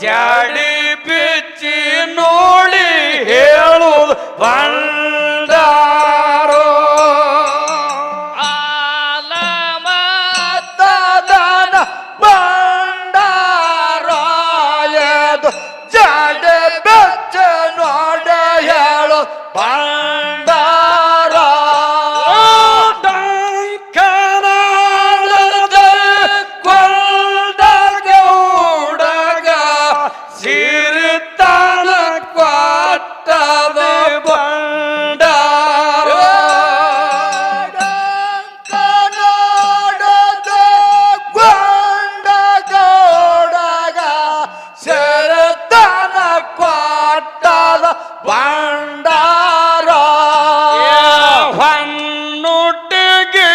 ಜಾಡಿ ಬಿಚ್ಚಿ ನೋಡಿ ಹೇಳುವುದು ಬಂಡಾರೋ ಆಲಮತದಾನ ಬಂಡಾರೋ ಎದು ಜಾಡಿ ಬಿಚ್ಚಿ ನೋಡಿ ಹೇಳು ಬಂಡಾರೋ ಸಿರಿತಾನ ಕ್ವಾಟದ ಬಂಡಾರೋ ಕನ್ನಡದ ಗೊಂಡ ಗೌಡಗ ಸಿರಿತಾನ ಕ್ವಾಟದ ಬಂಡಾರೋ ಹೊನ್ನುಟ್ಟಿಗೆ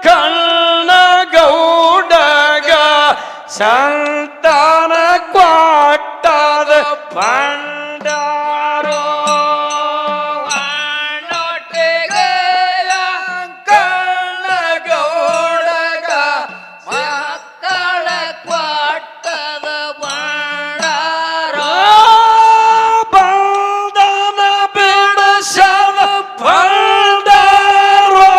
ಕಣ್ಣ ಗೌಡಗ ಸಂತಾನ ಕ್ವಾಟದ ಬಂಡಾರೋ ಹೊನ್ನೊಟ್ಟಿಗೆ ಕಣ್ಣ ಗೌಡಗ ಮಕ್ಕಳ ಕ್ವಾಟದ ಬಂಡಾರೋ ಬಂಧನ ಬಿಡಿಸದ ಬಂಡಾರೋ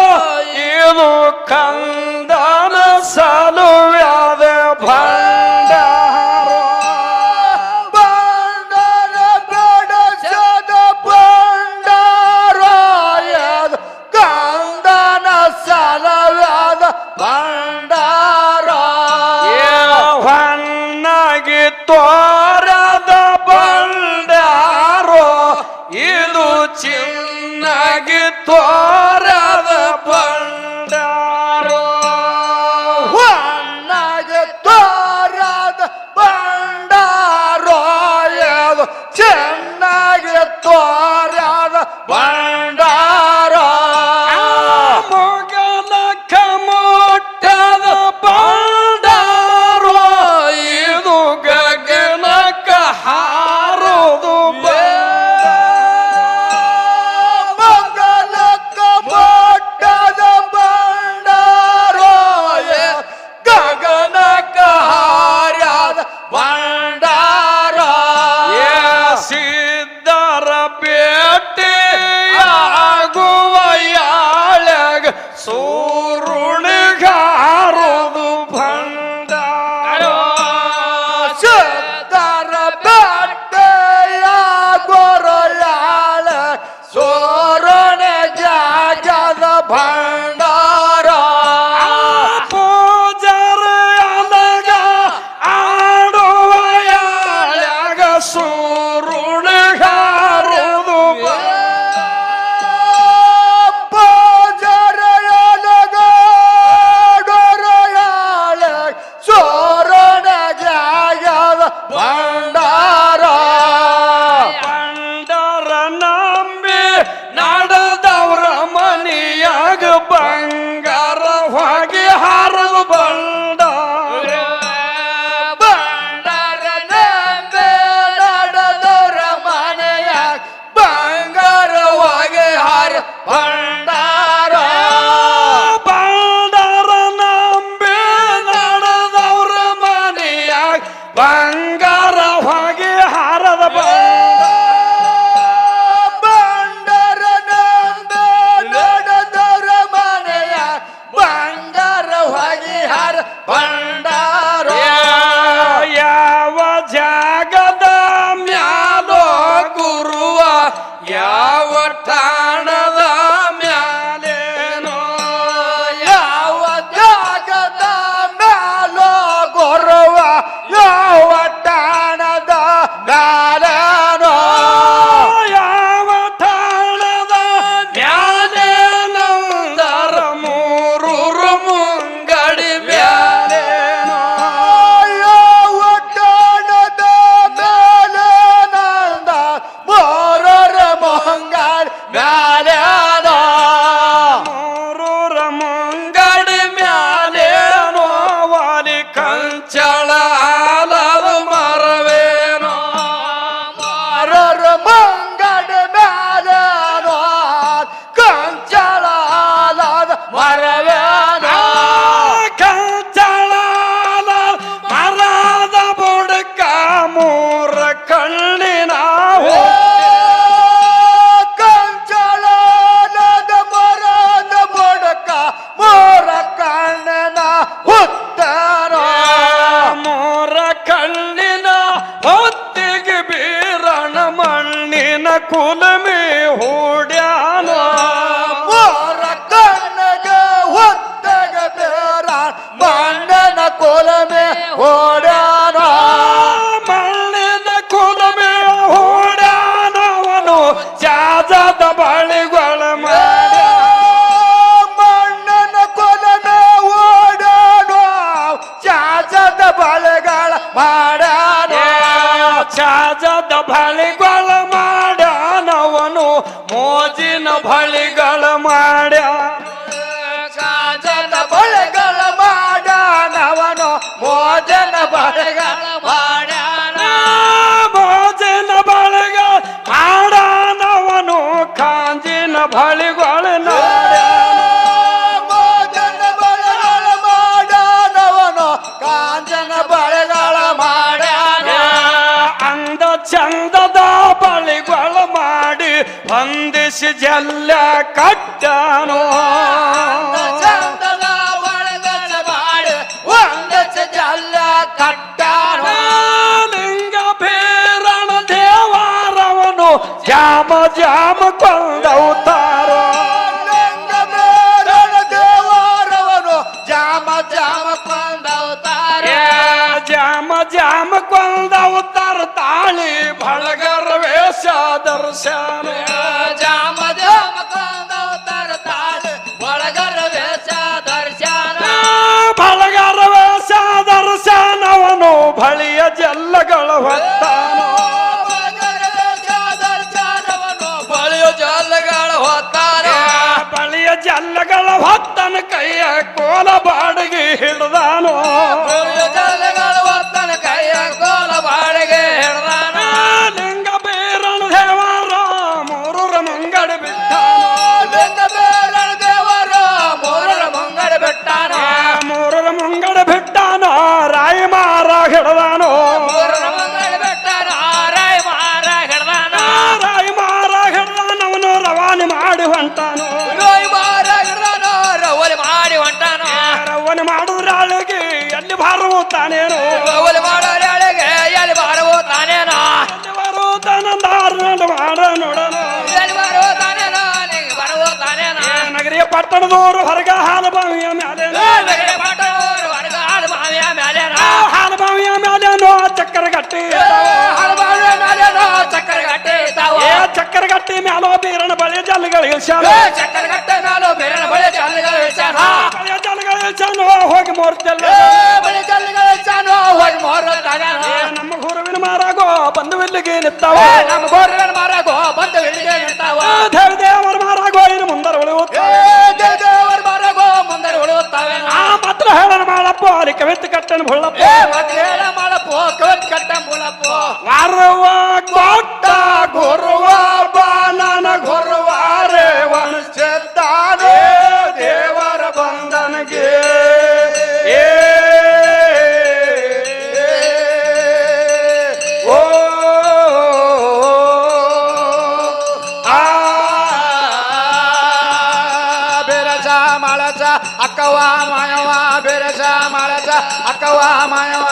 ಇದು ಕಂದನ ಸಲುವ್ಯಾದ ಬಂಡ ಮರವ್ಯಾನ ಕಂಚಳದ ಮರದ ಬುಡಕ ಮೂರ ಕಣ್ಣಿನ ಕಂಚಳದ ಮರದ ಬುಡಕ ಮೋರ ಕಣ್ಣನ ಉತ್ತರ ಮೂರ ಕಣ್ಣಿನ ಹೊತ್ತಿಗೆ ಬೀರಣ ಮಣ್ಣಿನ ಕುಲಮೆ ಹೂಡ್ಯಾನ ಮೋರ ಕಣ್ಣಗ ಹೊತ್ತಗ ಬೇರ ಮಣ್ಣನ ಕೊಲಮೆ ಓಡ್ಯಾನ ಮಣ್ಣಿನ ಕುಲಮೆ ಹೂಡ್ಯಾನವನು ಜಾಜದ ಬಳಿಗಳ ಮಾಡ್ಯ ಮಣ್ಣನ ಕೊಲಮೆ ಓಡಾಡ ಚಾಚದ ಬಳೆಗಳ ಮಾಡ್ಯಾನ ಚಾಜದ ಬಳಿಗಳ ಮಾಡ್ಯಾನವನು ಮೋಜಿನ ಬಳಿಗಳ ಮಾಡ್ಯ ಚಾಚದ ಬಳೆಗಳ ಮಾಡ್ಯಾನವನು ಮೋಜನ ಬಳೆಗಳ ಮಾಡ್ಯಾನ ಮೋಜಿನ ಬಳಿಗಳ ಮಾಡ್ಯಾನವನು ಕಾಂಜಿನ ಬಳಿಗಳ ಮೋಜನ ಬಳೆಗಳ ಮಾಡ್ಯಾನವನು ಕಾಂಚನ ಬಳೆಗಳ ಮಾಡ್ಯಾನ ಅಂದ ಚಂದದ ಬಳಿಗಳ ಮಾಡಿ ಹೊಂದಿಸಿ ಜಲ್ಲ ಕಟ್ಟನು ಚಂದದ ಬಳೆಗಳ ಮಾಡಿ ಒಂದಚ ಜಲ್ಲ ಕಟ್ಟಾನ ಲಿಂಗ ಬೇರಣ ದೇವಾರವನು ಜಾಮ ಜಾಮ ಕೊಂದೌತಾರೋ ದೇವರವನು ಜಾಮ ಜಾಮ ಕೊಂದವತಾರೆ ಜಾಮ ಜಾಮ ಕೊಂದೌತಾರ ತಾಳಿ ಬಳಗರ ವೇಷ ದರ್ಶನ ಜಾಮ ಜಾಮ ಕೊಂದವತಾರ ತಾಳ ಒಳಗರ ವೇಷ ದರ್ಶನ ಬಳಗರ ವೇಷ ದರ್ಶನವನು ಬಳಿಯ ಜಲ್ಲಗಳ ಹೊತ್ತಾನೋ ಒಳಗರ ವೇಷ ದರ್ಶನವನು ಬಳಿಯೋ ಜಲ್ಲಗಳ ಹೊತ್ತಾರ ಬಳಿಯ ಜಲ್ಲಗಳ ಹೊತ್ತನ ಕೈಯ ಕೋಲ ಬಾಡಿಗೆ ಹಿಡ್ದಾನೋ ಬಳಿಯೋ ಜಲ್ಲಗಳ ಹೊತ್ತನ ಕೈಯ ಕೋಲ ಬಾಳಿಗೆ ಹಿಡ್ದಾನ ಲಿಂಗ ಬೇರಣ ದೇವಾರ ಮೂರರ ಮುಂಗಡ ಬಿಟ್ಟಾನೋ ಲಿಂಗ ಬೇರಣ ದೇವರ ಮೂರರ ಮುಂಗಡ ಬಿಟ್ಟಾನ ಮೂರರ ಮುಂಗಡ ಬಿಟ್ಟಾನೋ ರಾಯಿ ಮಾರ ಹಿಡ್ದಾನೋ ಮೂರರ ಮುಂಗಡ ಬಿಟ್ಟಾನ ರಾಯ ಮಾರ ಹಿಡ್ದಾನ ರಾಯಿ ಮಾರ ಹಿಡ್ದಾನವನು ರವಾನೆ ಮಾಡಿ ಹೊಂಟಾನೋ ರಾಯ ಮಾರ ಹಿಡ್ದಾನ ರವಲಿ ಮಾಡಿ ಹೊಂಟಾನ ರವಾನೆ ಮಾಡಿದ್ರಾಳಿಗೆ ಎಲ್ಲಿ ಬಾರುತ್ತಾನೇನೋ ರವಲಿ ಮಾಡೋರ ಎಳೆಗೆ ಎಲ್ಲಿ ಬಾರವೋ ತಾನೇನೋ ಎಲ್ಲಿ ಬರುತ್ತಾನಂದಾರ ಮಾಡ ನೋಡೋಣ ಎಲ್ಲಿ ಬಾರವೋ ತಾನೇನೋ ನಿಂಗೆ ಬರವೋ ತಾನೇನೋ ನಗರಿಯ ಪಟ್ಟಣದವರು ಹೊರಗ ಹಾಲು ಬಾವಿಯ ಮ್ಯಾಲೆ ನಗರ ಪಾಟವರು ಹೊರಗ ಹಾಲು ಮಾವಿಯ ಮೇಲೇನ ಹಾಲು ಬಾವಿಯ ಮ್ಯಾಲೇನೋ ಚಕ್ಕರ ಗಟ್ಟಿ ಹಾಲು ಮಾವಿಯ ಮೇಲೇನೋ ಚಕ್ಕರ ಗಟ್ಟಿ ತಾವ ಚಕ್ಕರ ಗಟ್ಟಿ ಮ್ಯಾಲೋ ಬೀರಣ ಬಳಿಯ ಜಲ್ಲಿಗಳು ಇಳ್ಸ್ಯಾನ ಚಕ್ಕರ ಗಟ್ಟೆ ಮೇಲೋ ಬೇರೆ ಬಳೆ ಜಲ್ಲಿಗಳು ಇಳ್ಸಾನ ಬಳಿಯ ಜಲ್ಲಿಗಳು ಇಳ್ಸ್ಯಾನೋ ಹೋಗಿ ಮೂರ್ತಲ್ಲ ಬಳೆ ಜಲ್ಲಿಗಳು ಇಳ್ಸಾನೋ ಹೋಗಿ ಮೋರ ತಗಾನ ನಮ್ಮ ಗುರುವಿನ ಮಾರಾಗೋ ಬಂದು ಇಲ್ಲಿಗೆ ನಿಂತಾವ ನಮ್ಮ ಗೋರ್ಗನ ಮಾರಾಗೋ ಬಂದು ಇಲ್ಲಿಗೆ ನಿಂತಾವ ದೇವರ ಮಾರಾಗೋ ಇನ್ನು ಮುಂದರ ಉಳಿಯುತ್ತ ದೇವರ ಮಾರಾಗೋ ಮುಂದೆ ಉಳಿಯುತ್ತವೆ ಆ ಮಾತ್ರ ಹೇಳನ ಮಾಡಪ್ಪ ಅಲ್ಲಿ ಕವಿತ್ ಕಟ್ಟನ ಬುಳ್ಳಪ್ಪ ಮತ್ತೆ ಹೇಳ ಮಾಡಪ್ಪೋ ಕವತ್ ಕಟ್ಟ ಮೂಲಪ್ಪೋ ವಾರವ ಕೊಟ್ಟ ಗುರುವ ಬಾನನ ಗುರುವಾರೇ ವಣಿಸಿದ್ದಾನೆ ದೇವರ ಬಂಧನಗೆ ಏ ಓ ಆ ಬೆರಸ ಮಾಳಸ ಅಕ್ಕವ ಮಾಯವ ಬೆರಸ ಮಾಳಸ ಅಕ್ಕವ ಮಾಯವ